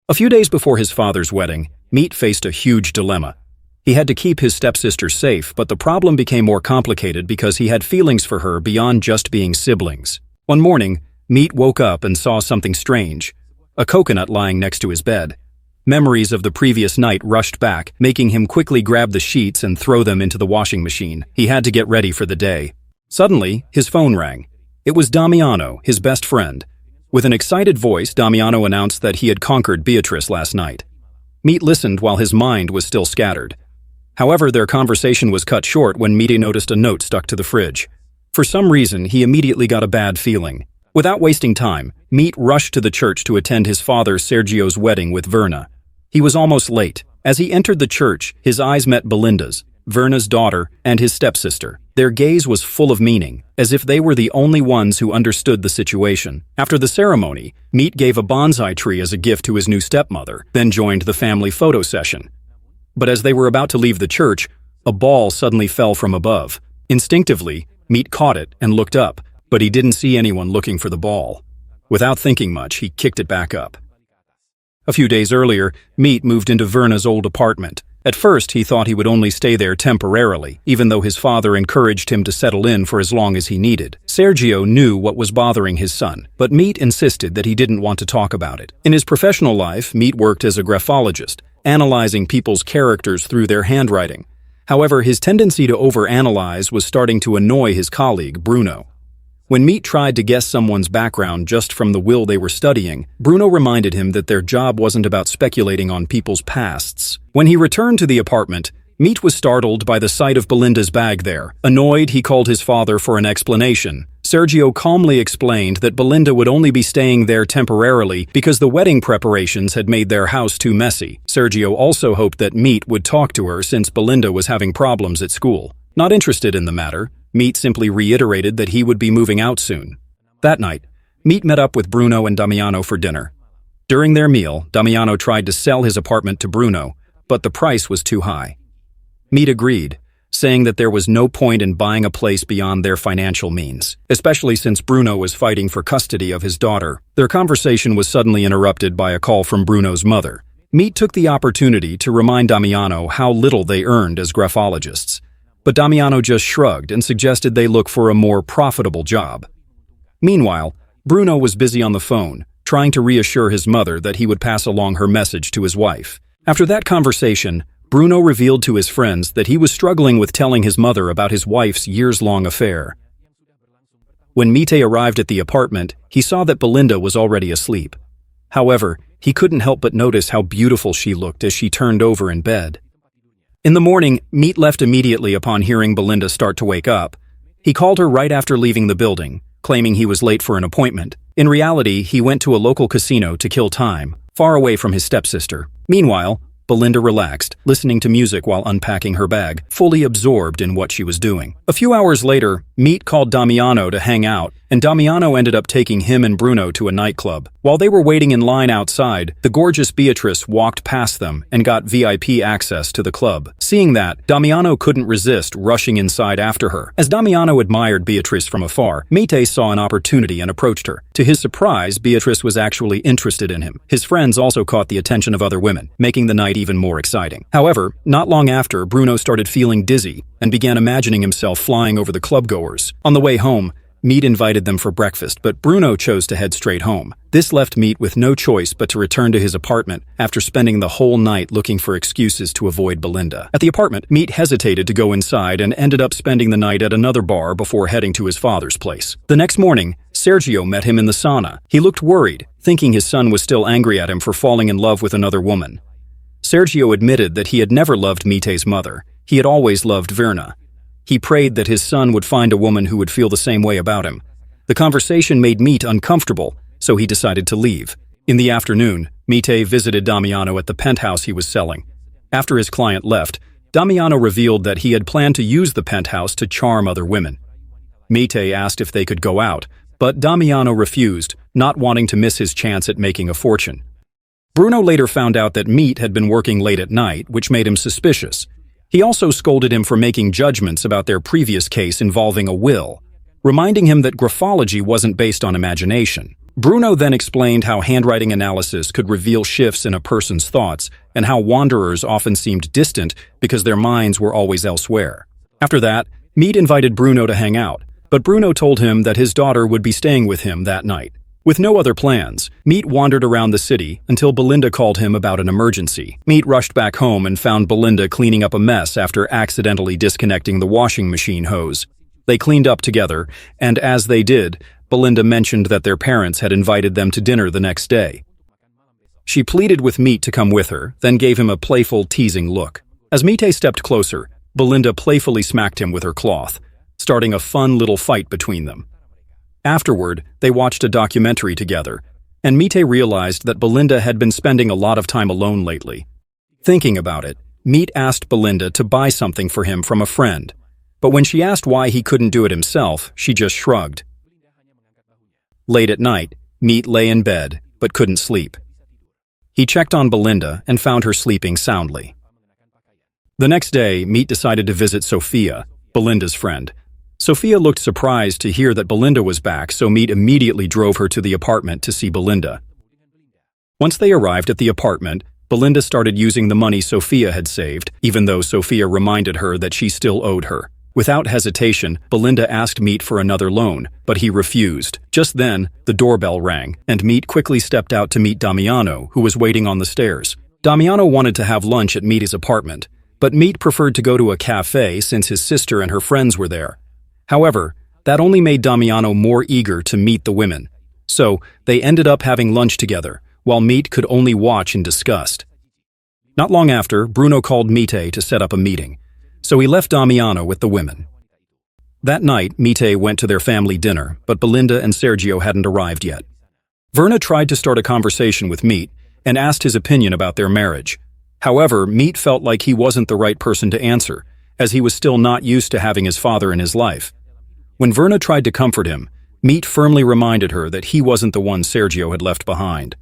A few days before his father's wedding, Meet faced a huge dilemma. He had to keep his stepsister safe, but the problem became more complicated because he had feelings for her beyond just being siblings. One morning, Meet woke up and saw something strange: a coconut lying next to his bed. Memories of the previous night rushed back, making him quickly grab the sheets and throw them into the washing machine. He had to get ready for the day. Suddenly, his phone rang. It was Damiano, his best friend. With an excited voice, Damiano announced that he had conquered Beatrice last night. Meet listened while his mind was still scattered. However, their conversation was cut short when Meet noticed a note stuck to the fridge. For some reason, he immediately got a bad feeling. Without wasting time, Meet rushed to the church to attend his father Sergio's wedding with Verna. He was almost late. As he entered the church, his eyes met Belinda's, Verna's daughter, and his stepsister. Their gaze was full of meaning, as if they were the only ones who understood the situation. After the ceremony, Meet gave a bonsai tree as a gift to his new stepmother, then joined the family photo session. But as they were about to leave the church, a ball suddenly fell from above. Instinctively, Meet caught it and looked up, but he didn't see anyone looking for the ball. Without thinking much, he kicked it back up. A few days earlier, Meet moved into Verna's old apartment. At first, he thought he would only stay there temporarily, even though his father encouraged him to settle in for as long as he needed. Sergio knew what was bothering his son, but Meet insisted that he didn't want to talk about it. In his professional life, Meet worked as a graphologist, analyzing people's characters through their handwriting. However, his tendency to overanalyze was starting to annoy his colleague, Bruno. When Meet tried to guess someone's background just from the will they were studying, Bruno reminded him that their job wasn't about speculating on people's pasts. When he returned to the apartment, Meet was startled by the sight of Belinda's bag there. Annoyed, he called his father for an explanation. Sergio calmly explained that Belinda would only be staying there temporarily because the wedding preparations had made their house too messy. Sergio also hoped that Meet would talk to her since Belinda was having problems at school. Not interested in the matter, Meet simply reiterated that he would be moving out soon. That night, Meet met up with Bruno and Damiano for dinner. During their meal, Damiano tried to sell his apartment to Bruno, but the price was too high. Meet agreed, saying that there was no point in buying a place beyond their financial means, especially since Bruno was fighting for custody of his daughter. Their conversation was suddenly interrupted by a call from Bruno's mother. Meet took the opportunity to remind Damiano how little they earned as graphologists. But Damiano just shrugged and suggested they look for a more profitable job. Meanwhile, Bruno was busy on the phone, trying to reassure his mother that he would pass along her message to his wife. After that conversation, Bruno revealed to his friends that he was struggling with telling his mother about his wife's years-long affair. When Mite arrived at the apartment, he saw that Belinda was already asleep. However, he couldn't help but notice how beautiful she looked as she turned over in bed. In the morning, Meet left immediately upon hearing Belinda start to wake up. He called her right after leaving the building, claiming he was late for an appointment. In reality, he went to a local casino to kill time, far away from his stepsister. Meanwhile, Belinda relaxed, listening to music while unpacking her bag, fully absorbed in what she was doing. A few hours later, Meet called Damiano to hang out, and Damiano ended up taking him and Bruno to a nightclub. While they were waiting in line outside, the gorgeous Beatrice walked past them and got VIP access to the club. Seeing that, Damiano couldn't resist rushing inside after her. As Damiano admired Beatrice from afar, Mite saw an opportunity and approached her. To his surprise, Beatrice was actually interested in him. His friends also caught the attention of other women, making the night even more exciting. However, not long after, Bruno started feeling dizzy and began imagining himself flying over the clubgoers. On the way home, Meet invited them for breakfast, but Bruno chose to head straight home. This left Meet with no choice but to return to his apartment after spending the whole night looking for excuses to avoid Belinda. At the apartment, Meet hesitated to go inside and ended up spending the night at another bar before heading to his father's place. The next morning, Sergio met him in the sauna. He looked worried, thinking his son was still angry at him for falling in love with another woman. Sergio admitted that he had never loved Mite's mother. He had always loved Verna. He prayed that his son would find a woman who would feel the same way about him. The conversation made Meet uncomfortable, so he decided to leave. In the afternoon, Mite visited Damiano at the penthouse he was selling. After his client left, Damiano revealed that he had planned to use the penthouse to charm other women. Mite asked if they could go out, but Damiano refused, not wanting to miss his chance at making a fortune. Bruno later found out that Meet had been working late at night, which made him suspicious. He also scolded him for making judgments about their previous case involving a will, reminding him that graphology wasn't based on imagination. Bruno then explained how handwriting analysis could reveal shifts in a person's thoughts and how wanderers often seemed distant because their minds were always elsewhere. After that, Meat invited Bruno to hang out, but Bruno told him that his daughter would be staying with him that night. With no other plans, Meat wandered around the city until Belinda called him about an emergency. Meat rushed back home and found Belinda cleaning up a mess after accidentally disconnecting the washing machine hose. They cleaned up together, and as they did, Belinda mentioned that their parents had invited them to dinner the next day. She pleaded with Meat to come with her, then gave him a playful, teasing look. As Meat stepped closer, Belinda playfully smacked him with her cloth, starting a fun little fight between them. Afterward, they watched a documentary together, and Meat realized that Belinda had been spending a lot of time alone lately. Thinking about it, Meat asked Belinda to buy something for him from a friend, but when she asked why he couldn't do it himself, she just shrugged. Late at night, Meat lay in bed, but couldn't sleep. He checked on Belinda and found her sleeping soundly. The next day, Meat decided to visit Sophia, Belinda's friend. Sophia looked surprised to hear that Belinda was back, so Meat immediately drove her to the apartment to see Belinda. Once they arrived at the apartment, Belinda started using the money Sophia had saved, even though Sophia reminded her that she still owed her. Without hesitation, Belinda asked Meat for another loan, but he refused. Just then, the doorbell rang, and Meat quickly stepped out to meet Damiano, who was waiting on the stairs. Damiano wanted to have lunch at Meat's apartment, but Meat preferred to go to a cafe since his sister and her friends were there. However, that only made Damiano more eager to meet the women. So, they ended up having lunch together, while Meat could only watch in disgust. Not long after, Bruno called Meat to set up a meeting, so he left Damiano with the women. That night, Meat went to their family dinner, but Belinda and Sergio hadn't arrived yet. Verna tried to start a conversation with Meat and asked his opinion about their marriage. However, Meat felt like he wasn't the right person to answer, as he was still not used to having his father in his life. When Verna tried to comfort him, Meat firmly reminded her that he wasn't the one Sergio had left behind.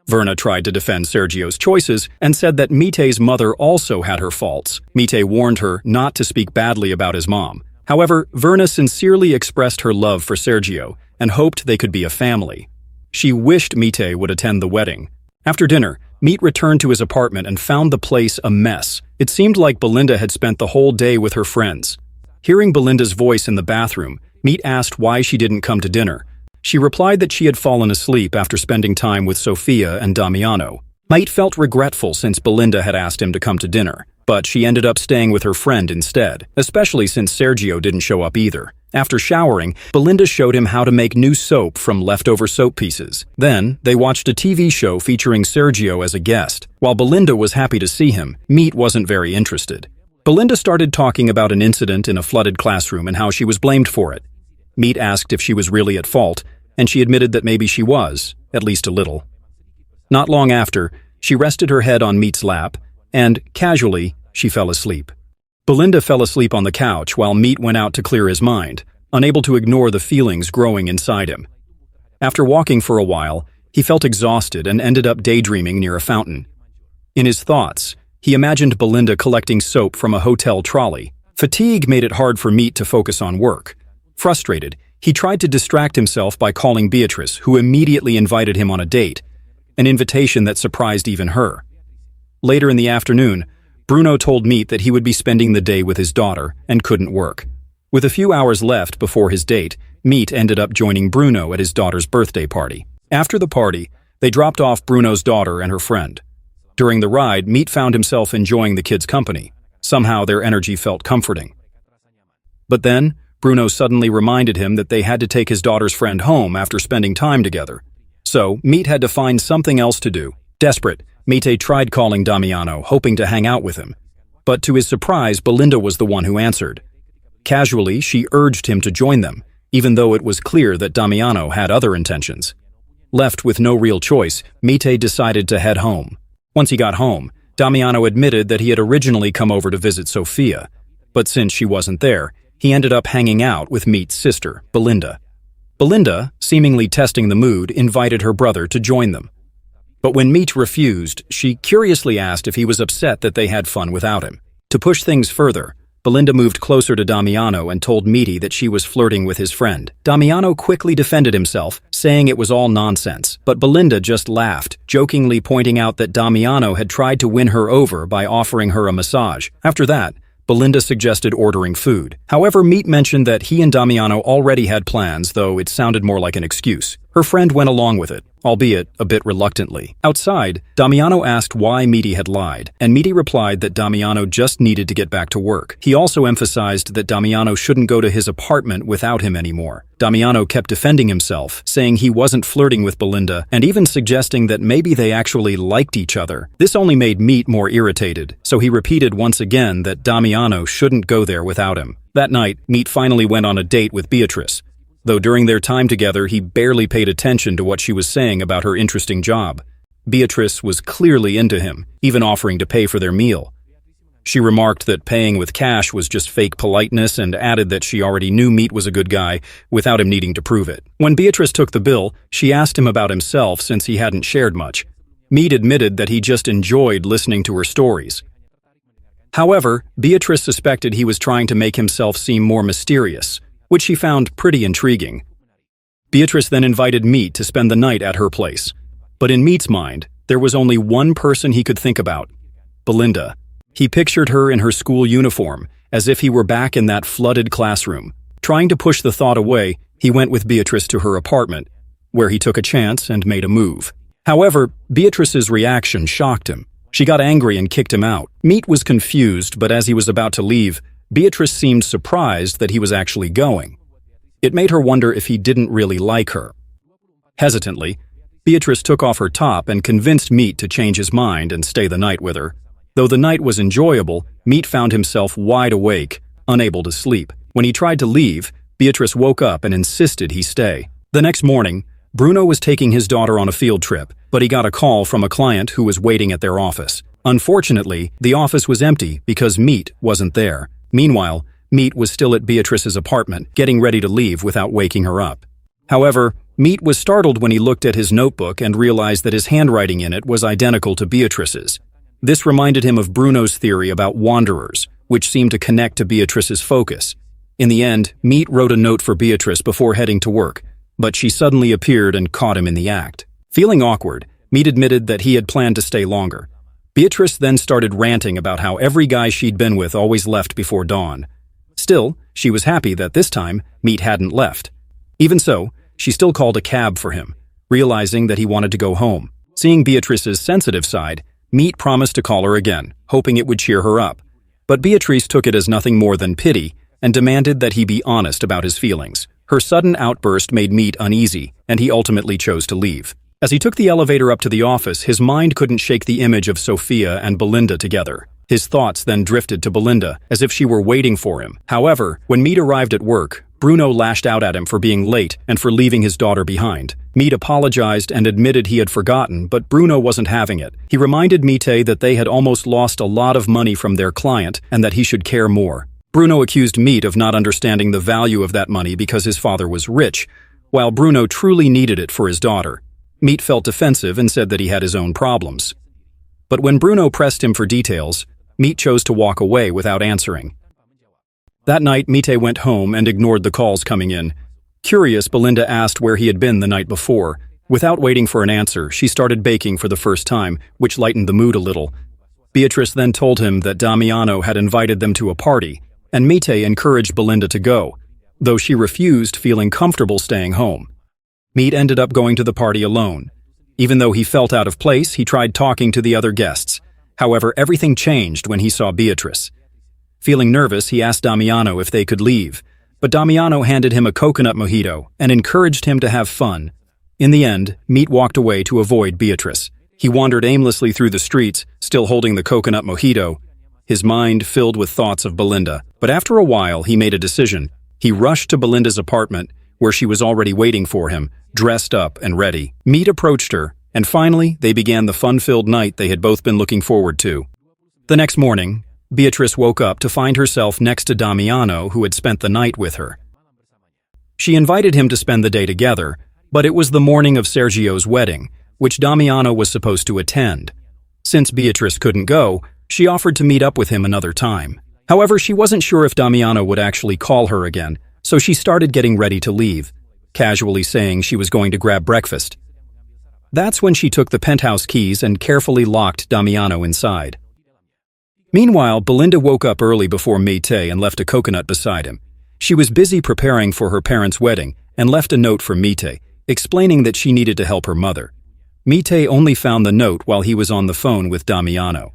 Verna tried to defend Sergio's choices and said that Meat's mother also had her faults. Meat warned her not to speak badly about his mom. However, Verna sincerely expressed her love for Sergio and hoped they could be a family. She wished Meat would attend the wedding. After dinner, Meat returned to his apartment and found the place a mess. It seemed like Belinda had spent the whole day with her friends. Hearing Belinda's voice in the bathroom, Meat asked why she didn't come to dinner. She replied that she had fallen asleep after spending time with Sophia and Damiano. Meat felt regretful since Belinda had asked him to come to dinner, but she ended up staying with her friend instead, especially since Sergio didn't show up either. After showering, Belinda showed him how to make new soap from leftover soap pieces. Then, they watched a TV show featuring Sergio as a guest. While Belinda was happy to see him, Meat wasn't very interested. Belinda started talking about an incident in a flooded classroom and how she was blamed for it. Meat asked if she was really at fault, and she admitted that maybe she was, at least a little. Not long after, she rested her head on Meat's lap, and, casually, she fell asleep. Belinda fell asleep on the couch while Meat went out to clear his mind, unable to ignore the feelings growing inside him. After walking for a while, he felt exhausted and ended up daydreaming near a fountain. In his thoughts, he imagined Belinda collecting soap from a hotel trolley. Fatigue made it hard for Meat to focus on work. Frustrated, he tried to distract himself by calling Beatrice, who immediately invited him on a date, an invitation that surprised even her. Later in the afternoon, Bruno told Meat that he would be spending the day with his daughter and couldn't work. With a few hours left before his date, Meat ended up joining Bruno at his daughter's birthday party. After the party, they dropped off Bruno's daughter and her friend. During the ride, Meat found himself enjoying the kids' company. Somehow their energy felt comforting. But then, Bruno suddenly reminded him that they had to take his daughter's friend home after spending time together. So, Meat had to find something else to do. Desperate, Meat tried calling Damiano, hoping to hang out with him. But to his surprise, Belinda was the one who answered. Casually, she urged him to join them, even though it was clear that Damiano had other intentions. Left with no real choice, Meat decided to head home. Once he got home, Damiano admitted that he had originally come over to visit Sophia, but since she wasn't there, he ended up hanging out with Meat's sister, Belinda. Belinda, seemingly testing the mood, invited her brother to join them. But when Meat refused, she curiously asked if he was upset that they had fun without him. To push things further, Belinda moved closer to Damiano and told Meaty that she was flirting with his friend. Damiano quickly defended himself, saying it was all nonsense, but Belinda just laughed, jokingly pointing out that Damiano had tried to win her over by offering her a massage. After that, Belinda suggested ordering food. However, Meat mentioned that he and Damiano already had plans, though it sounded more like an excuse. Her friend went along with it, albeit a bit reluctantly. Outside, Damiano asked why Meaty had lied, and Meaty replied that Damiano just needed to get back to work. He also emphasized that Damiano shouldn't go to his apartment without him anymore. Damiano kept defending himself, saying he wasn't flirting with Belinda, and even suggesting that maybe they actually liked each other. This only made Meat more irritated, so he repeated once again that Damiano shouldn't go there without him. That night, Meat finally went on a date with Beatrice, though during their time together he barely paid attention to what she was saying about her interesting job. Beatrice was clearly into him, even offering to pay for their meal. She remarked that paying with cash was just fake politeness and added that she already knew Meat was a good guy without him needing to prove it. When Beatrice took the bill, she asked him about himself since he hadn't shared much. Meat admitted that he just enjoyed listening to her stories. However, Beatrice suspected he was trying to make himself seem more mysterious, which she found pretty intriguing. Beatrice then invited Meat to spend the night at her place. But in Meat's mind, there was only one person he could think about: Belinda. He pictured her in her school uniform, as if he were back in that flooded classroom. Trying to push the thought away, he went with Beatrice to her apartment, where he took a chance and made a move. However, Beatrice's reaction shocked him. She got angry and kicked him out. Meat was confused, but as he was about to leave, Beatrice seemed surprised that he was actually going. It made her wonder if he didn't really like her. Hesitantly, Beatrice took off her top and convinced Meat to change his mind and stay the night with her. Though the night was enjoyable, Meat found himself wide awake, unable to sleep. When he tried to leave, Beatrice woke up and insisted he stay. The next morning, Bruno was taking his daughter on a field trip, but he got a call from a client who was waiting at their office. Unfortunately, the office was empty because Meat wasn't there. Meanwhile, Meat was still at Beatrice's apartment, getting ready to leave without waking her up. However, Meat was startled when he looked at his notebook and realized that his handwriting in it was identical to Beatrice's. This reminded him of Bruno's theory about wanderers, which seemed to connect to Beatrice's focus. In the end, Meat wrote a note for Beatrice before heading to work, but she suddenly appeared and caught him in the act. Feeling awkward, Meat admitted that he had planned to stay longer. Beatrice then started ranting about how every guy she'd been with always left before dawn. Still, she was happy that this time, Meat hadn't left. Even so, she still called a cab for him, realizing that he wanted to go home. Seeing Beatrice's sensitive side, Meat promised to call her again, hoping it would cheer her up. But Beatrice took it as nothing more than pity and demanded that he be honest about his feelings. Her sudden outburst made Meat uneasy, and he ultimately chose to leave. As he took the elevator up to the office, his mind couldn't shake the image of Sophia and Belinda together. His thoughts then drifted to Belinda, as if she were waiting for him. However, when Meat arrived at work, Bruno lashed out at him for being late and for leaving his daughter behind. Meat apologized and admitted he had forgotten, but Bruno wasn't having it. He reminded Meat that they had almost lost a lot of money from their client and that he should care more. Bruno accused Meat of not understanding the value of that money because his father was rich, while Bruno truly needed it for his daughter. Meat felt defensive and said that he had his own problems. But when Bruno pressed him for details, Meat chose to walk away without answering. That night, Meat went home and ignored the calls coming in. Curious, Belinda asked where he had been the night before. Without waiting for an answer, she started baking for the first time, which lightened the mood a little. Beatrice then told him that Damiano had invited them to a party, and Meat encouraged Belinda to go, though she refused, feeling comfortable staying home. Meat ended up going to the party alone. Even though he felt out of place, he tried talking to the other guests. However, everything changed when he saw Beatrice. Feeling nervous, he asked Damiano if they could leave, but Damiano handed him a coconut mojito and encouraged him to have fun. In the end, Meat walked away to avoid Beatrice. He wandered aimlessly through the streets, still holding the coconut mojito, his mind filled with thoughts of Belinda. But after a while, he made a decision. He rushed to Belinda's apartment, where she was already waiting for him, dressed up and ready. Meat approached her, and finally, they began the fun-filled night they had both been looking forward to. The next morning, Beatrice woke up to find herself next to Damiano, who had spent the night with her. She invited him to spend the day together, but it was the morning of Sergio's wedding, which Damiano was supposed to attend. Since Beatrice couldn't go, she offered to meet up with him another time. However, she wasn't sure if Damiano would actually call her again, so she started getting ready to leave. casually saying she was going to grab breakfast. That's when she took the penthouse keys and carefully locked Damiano inside. Meanwhile, Belinda woke up early before Mite and left a coconut beside him. She was busy preparing for her parents' wedding and left a note for Mite, explaining that she needed to help her mother. Mite only found the note while he was on the phone with Damiano.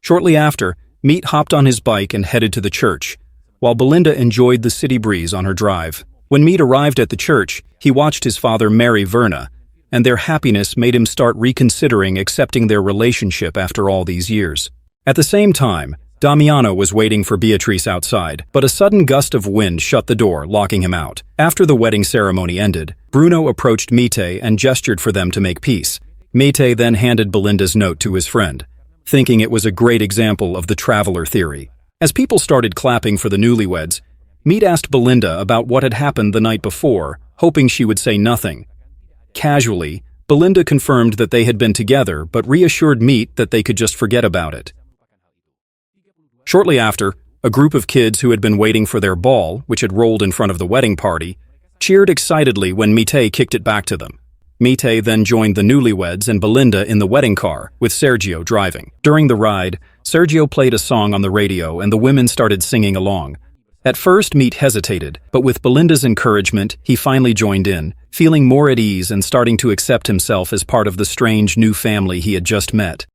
Shortly after, Meet hopped on his bike and headed to the church, while Belinda enjoyed the city breeze on her drive. When Meet arrived at the church, he watched his father marry Verna, and their happiness made him start reconsidering accepting their relationship after all these years. At the same time, Damiano was waiting for Beatrice outside, but a sudden gust of wind shut the door, locking him out. After the wedding ceremony ended, Bruno approached Mite and gestured for them to make peace. Mite then handed Belinda's note to his friend, thinking it was a great example of the traveler theory. As people started clapping for the newlyweds, Meet asked Belinda about what had happened the night before, hoping she would say nothing. Casually, Belinda confirmed that they had been together, but reassured Meet that they could just forget about it. Shortly after, a group of kids who had been waiting for their ball, which had rolled in front of the wedding party, cheered excitedly when Mite kicked it back to them. Mite then joined the newlyweds and Belinda in the wedding car, with Sergio driving. During the ride, Sergio played a song on the radio and the women started singing along. At first, Meet hesitated, but with Belinda's encouragement, he finally joined in, feeling more at ease and starting to accept himself as part of the strange new family he had just met.